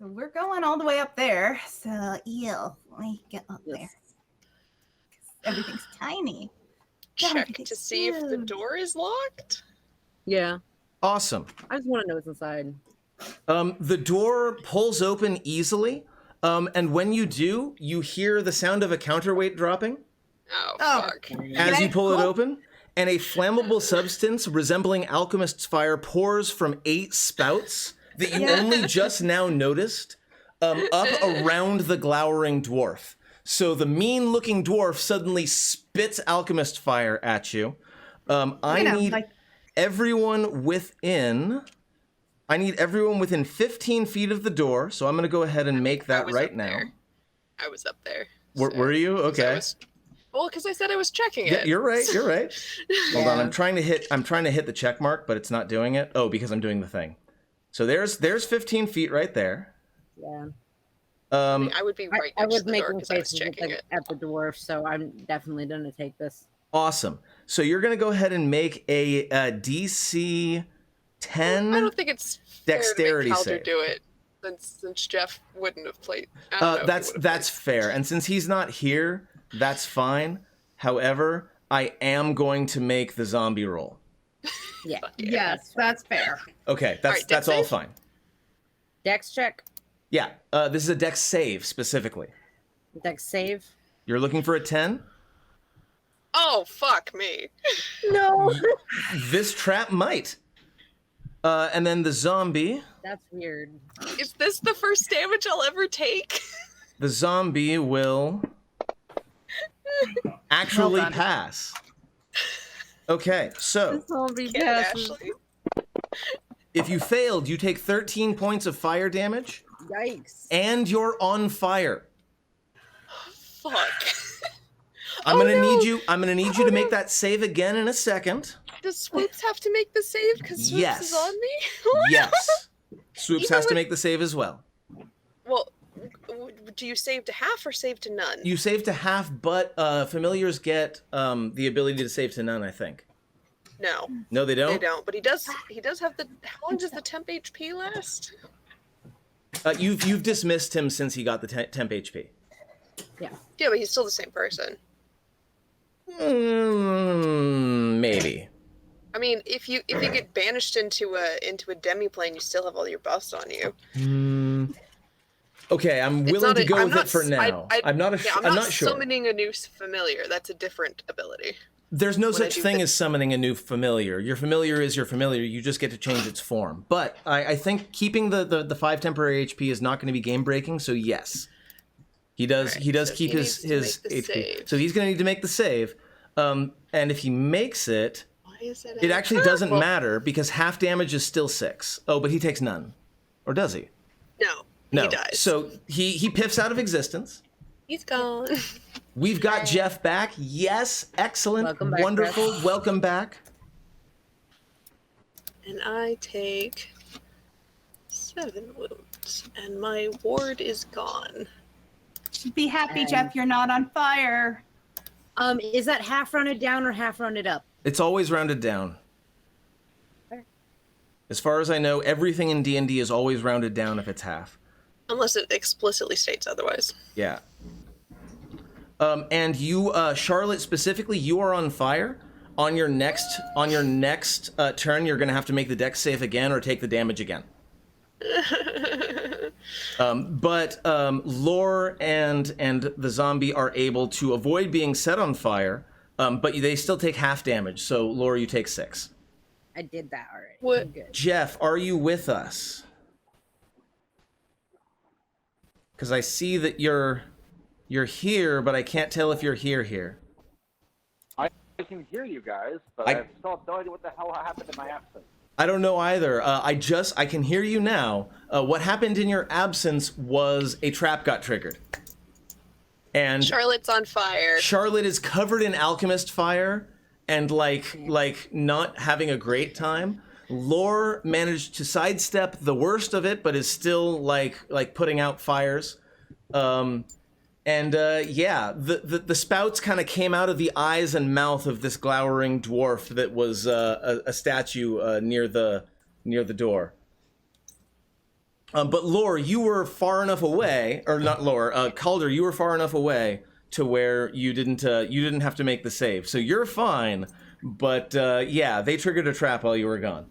So we're going all the way up there. So, let me get up there. Everything's tiny. Check to see if the door is locked. Yeah. Awesome. I just want to know what's inside. The door pulls open easily, and when you do, you hear the sound of a counterweight dropping. Oh, fuck. As you pull it open, and a flammable substance resembling alchemist's fire pours from 8 spouts that you only just now noticed up around the glowering dwarf. So the mean-looking dwarf suddenly spits alchemist fire at you. I need everyone within 15 feet of the door, so I'm going to go ahead and make that right now. I was up there. Were you? Okay. Well, because I said I was checking it. Yeah, you're right. Hold on, I'm trying to hit the check mark, but it's not doing it. Oh, because I'm doing the thing. So there's 15 feet right there. Yeah. I would be right next to the door because I was checking it. At the dwarf, so I'm definitely going to take this. Awesome. So you're going to go ahead and make a DC 10 I don't think it's dexterity fair to save. make Calder do it, since Jeff wouldn't have played. That's fair. And since he's not here, that's fine. However, I am going to make the zombie roll. Yeah. Yes, that's fair. Okay, that's all fine. Dex check. Yeah, this is a dex save specifically. Dex save. You're looking for a 10? Oh, fuck me. No. This trap might. And then the zombie. That's weird. Is this the first damage I'll ever take? The zombie will actually pass. Okay, so if you failed, you take 13 points of fire damage. Yikes. And you're on fire. Fuck. I'm gonna need you to make that save again in a second. Does Swoops have to make the save because Swoops is on me? Yes. Swoops has to make the save as well. Well, do you save to half or save to none? You save to half, but familiars get the ability to save to none, I think. No. No, they don't? They don't, but he does have the... How long does the temp HP last? You've dismissed him since he got the temp HP. Yeah. Yeah, but he's still the same person. Maybe. I mean, if you get banished into a demiplane, you still have all your buffs on you. Okay, I'm willing to go with it for now. I'm not sure. Summoning a new familiar. That's a different ability. There's no such thing as summoning a new familiar. Your familiar is your familiar. You just get to change its form. But I think keeping the 5 temporary HP is not going to be game breaking. So yes, he does keep his HP. So he's going to need to make the save. And if he makes it, it actually doesn't matter because half damage is still 6. Oh, but he takes none, or does he? No, he dies. So he piffs out of existence. He's gone. We've got Jeff back. Yes, excellent, Welcome back, wonderful. Jeff. Welcome back. And I take 7 wounds, and my ward is gone. Should be happy, Jeff. You're not on fire. Is that half rounded down or half rounded up? It's always rounded down. Okay. As far as I know, everything in D&D is always rounded down if it's half. Unless it explicitly states otherwise. Yeah. And you, Charlotte specifically, you are on fire. On your next turn, you're going to have to make the dex save again or take the damage again. But Lore and the zombie are able to avoid being set on fire, but they still take half damage. So Lore, you take 6. I did that already. What? Good. Jeff, are you with us? Because I see that you're here, but I can't tell if you're here. I can hear you guys, but I still have no idea what the hell happened in my absence. I don't know either. I can hear you now. What happened in your absence was a trap got triggered. And Charlotte's on fire. Charlotte is covered in alchemist fire and like not having a great time. Lore managed to sidestep the worst of it, but is still like putting out fires. The spouts kind of came out of the eyes and mouth of this glowering dwarf that was a statue near the door. But Lore, you were far enough away, or not Lore, Calder, you were far enough away to where you didn't have to make the save, so you're fine. But yeah, they triggered a trap while you were gone.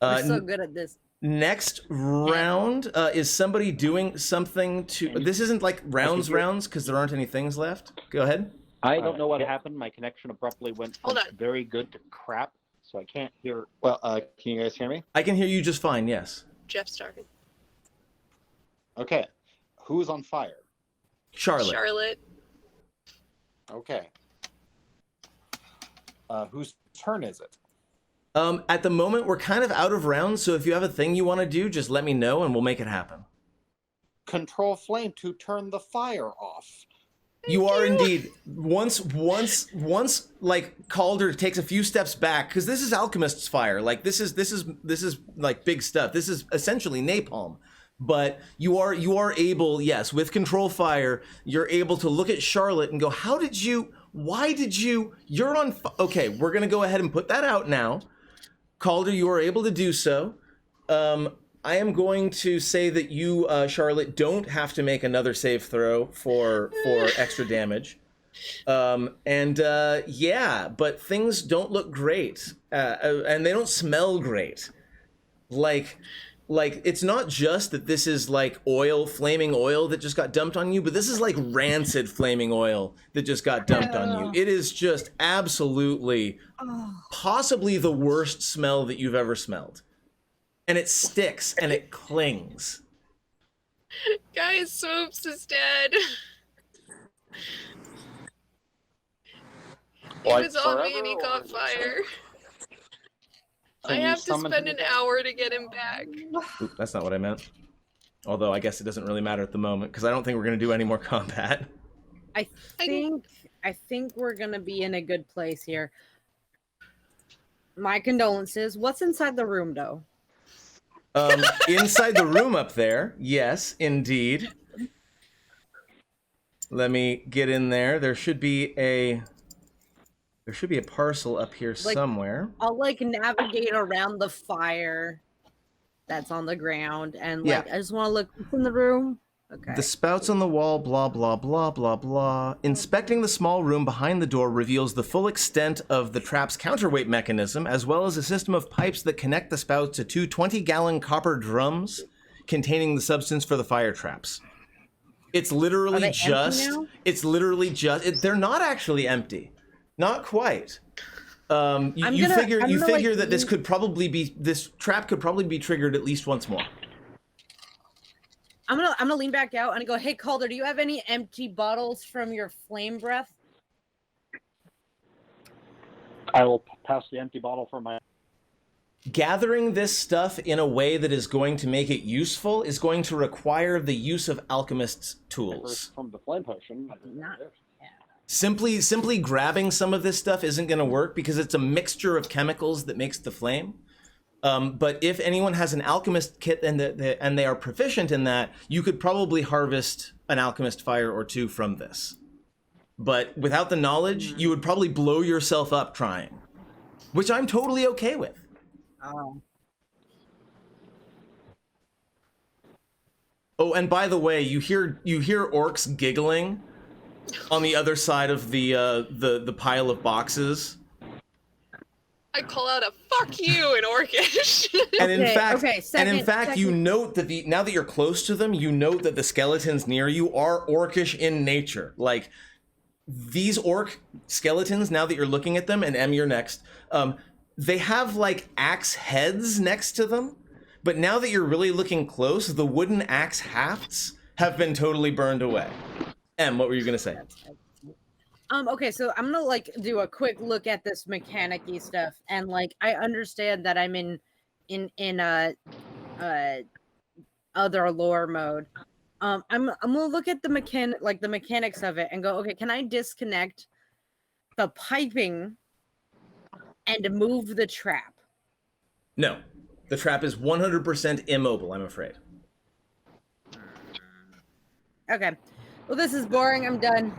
We're so good at this. Next round, is somebody doing something to... This isn't like rounds, because there aren't any things left. Go ahead. I don't know what happened. My connection abruptly went from Hold on. very good to crap, so I can't hear... Well, can you guys hear me? I can hear you just fine, yes. Jeff started. Okay. Who's on fire? Charlotte. Okay. Whose turn is it? At the moment, we're kind of out of rounds, so if you have a thing you want to do, just let me know and we'll make it happen. Control flame to turn the fire off. You are indeed. Once, like, Calder takes a few steps back, because this is Alchemist's fire. Like, this is like big stuff. This is essentially napalm. But you are able, yes, with control fire, you're able to look at Charlotte and go, why did you, you're on, okay, we're going to go ahead and put that out now. Calder, you are able to do so. I am going to say that you, Charlotte, don't have to make another save throw for extra damage. Yeah, but things don't look great, and they don't smell great. Like it's not just that this is like flaming oil that just got dumped on you, but this is like rancid flaming oil that just got dumped on you. It is just absolutely possibly the worst smell that you've ever smelled. And it sticks and it clings. Guys, Swoops is dead. He was on me and he caught fire. I have to spend an hour to get him back. Oop, that's not what I meant. Although I guess it doesn't really matter at the moment, because I don't think we're going to do any more combat. I think we're going to be in a good place here. My condolences. What's inside the room, though? Inside the room up there, yes, indeed. Let me get in there. There should be a parcel up here somewhere. I'll navigate around the fire that's on the ground and I just want to look in the room. Okay. The spouts on the wall, blah, blah, blah, blah, blah. Inspecting the small room behind the door reveals the full extent of the trap's counterweight mechanism, as well as a system of pipes that connect the spouts to two 20-gallon copper drums containing the substance for the fire traps. It's literally they're not actually empty. Not quite. You figure that this trap could probably be triggered at least once more. I'm gonna lean back out and go, hey Calder, do you have any empty bottles from your flame breath? I will pass the empty bottle from my... Gathering this stuff in a way that is going to make it useful is going to require the use of alchemist's tools. From the flame potion. Simply grabbing some of this stuff isn't going to work because it's a mixture of chemicals that makes the flame. But if anyone has an alchemist kit and they are proficient in that, you could probably harvest an alchemist fire or two from this. But without the knowledge, you would probably blow yourself up trying, which I'm totally okay with. Oh, and by the way, you hear orcs giggling on the other side of the pile of boxes. I call out a "fuck you" in Orcish. And in fact, you note that now that you're close to them, you note that the skeletons near you are orcish in nature. Like these orc skeletons, now that you're looking at them, and Em, you're next. They have like axe heads next to them, but now that you're really looking close, the wooden axe hafts have been totally burned away. Em, what were you gonna say? Okay, so I'm gonna do a quick look at this mechanic-y stuff, and I understand that I'm in other lore mode. I'm gonna look at the mechanics of it and go, okay, can I disconnect the piping and move the trap? No, the trap is 100% immobile, I'm afraid. Okay, well this is boring. I'm done.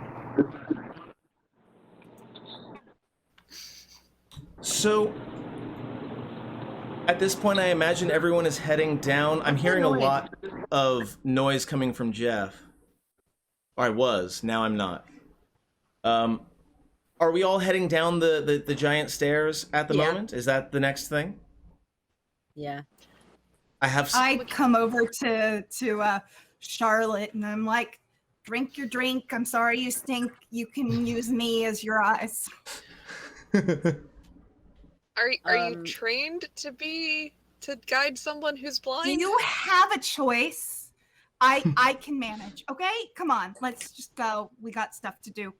So, At this point, I imagine everyone is heading down. I'm hearing a lot of noise coming from Jeff. Or I was. Now I'm not. Are we all heading down the giant stairs at the moment? Is that the next thing? Yeah. I come over to Charlotte and I'm like, drink your drink. I'm sorry you stink. You can use me as your eyes. Are you trained to guide someone who's blind? Do you have a choice? I can manage. Okay, come on. Let's just go. We got stuff to do.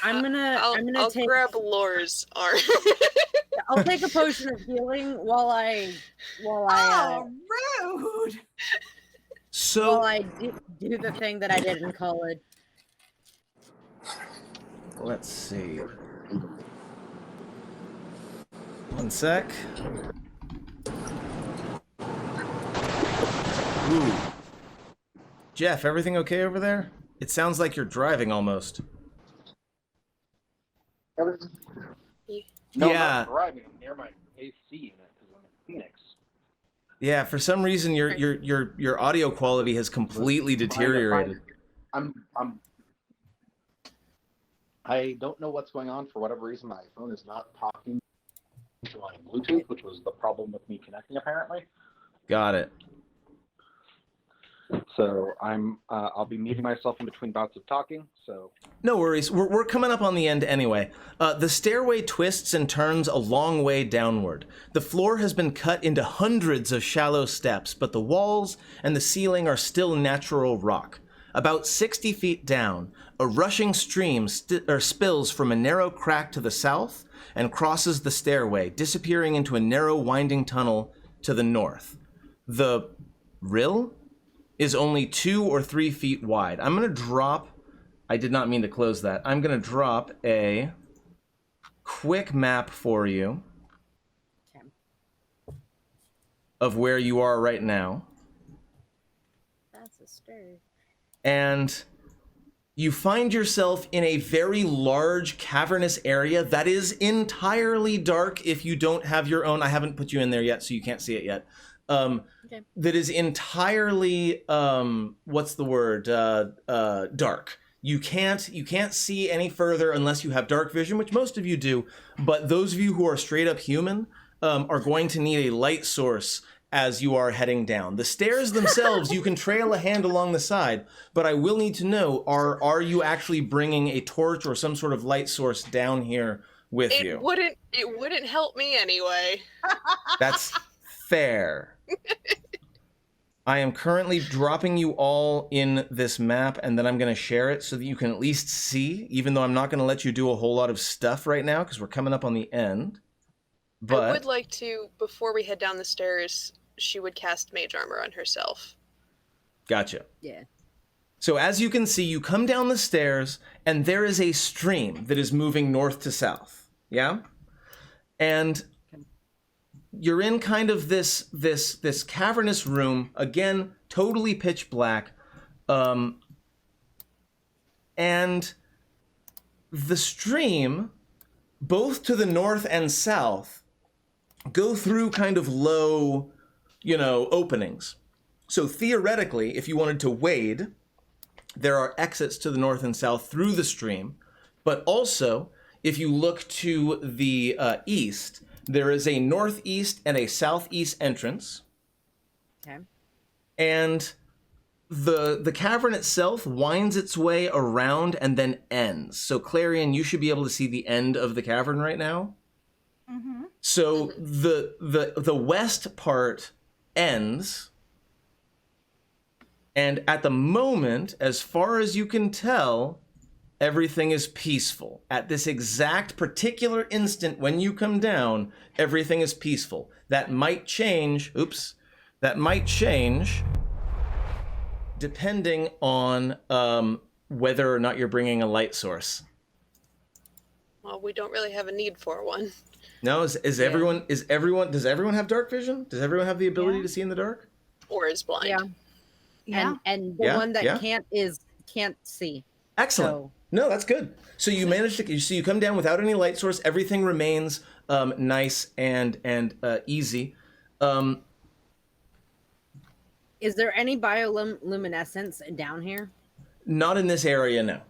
I'll grab Lore's arm. I'll take a potion of healing while I rude. So while I do the thing that I did in college. Let's see. One sec. Ooh. Jeff, everything okay over there? It sounds like you're driving almost. No, I'm not driving. I'm near my AC unit because I'm in Phoenix. Yeah, for some reason your audio quality has completely deteriorated. I don't know what's going on. For whatever reason, my phone is not talking to my Bluetooth, which was the problem with me connecting, apparently. Got it. So I'll be muting myself in between bouts of talking. So no worries. We're coming up on the end anyway. The stairway twists and turns a long way downward. The floor has been cut into hundreds of shallow steps, but the walls and the ceiling are still natural rock. About 60 feet down, a rushing stream spills from a narrow crack to the south and crosses the stairway, disappearing into a narrow winding tunnel to the north. The rill is only 2 or 3 feet wide. I'm going to drop, I did not mean to close that. I'm going to drop a quick map for you of where you are right now. That's a stir. And you find yourself in a very large cavernous area that is entirely dark if you don't have your own. I haven't put you in there yet, so you can't see it yet. Okay. That is entirely what's the word? Dark. You can't see any further unless you have dark vision, which most of you do. But those of you who are straight up human are going to need a light source as you are heading down. The stairs themselves, you can trail a hand along the side, but I will need to know, are you actually bringing a torch or some sort of light source down here with you? It wouldn't help me anyway. That's fair. I am currently dropping you all in this map, and then I'm going to share it so that you can at least see, even though I'm not going to let you do a whole lot of stuff right now because we're coming up on the end. But I would like to, before we head down the stairs, she would cast mage armor on herself. Gotcha. Yeah. So as you can see, you come down the stairs, and there is a stream that is moving north to south. Yeah? And you're in kind of this cavernous room, again, totally pitch black. And the stream, both to the north and south, go through kind of low, openings. So theoretically, if you wanted to wade, there are exits to the north and south through the stream. But also, if you look to the east, there is a northeast and a southeast entrance. Okay. And the cavern itself winds its way around and then ends. So Clarion, you should be able to see the end of the cavern right now. Mm-hmm. So the west part ends, and at the moment, as far as you can tell, everything is peaceful. At this exact particular instant when you come down, everything is peaceful. That might change, depending on whether or not you're bringing a light source. Well, we don't really have a need for one. No, does everyone have dark vision? Does everyone have the ability to see in the dark? Or is blind. Yeah. Yeah. And the one that can't see. Excellent. So. No, that's good. So you managed to. So you come down without any light source. Everything remains nice and easy. Is there any bioluminescence down here? Not in this area, no.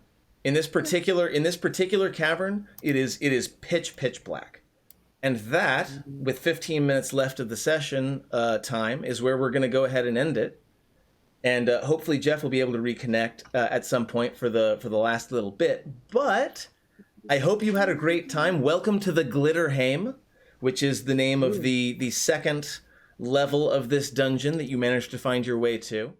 In this particular cavern, it is pitch black. And that, with 15 minutes left of the session time, is where we're going to go ahead and end it. And hopefully Jeff will be able to reconnect at some point for the last little bit. But I hope you had a great time. Welcome to the Glitterheim, which is the name of the second level of this dungeon that you managed to find your way to.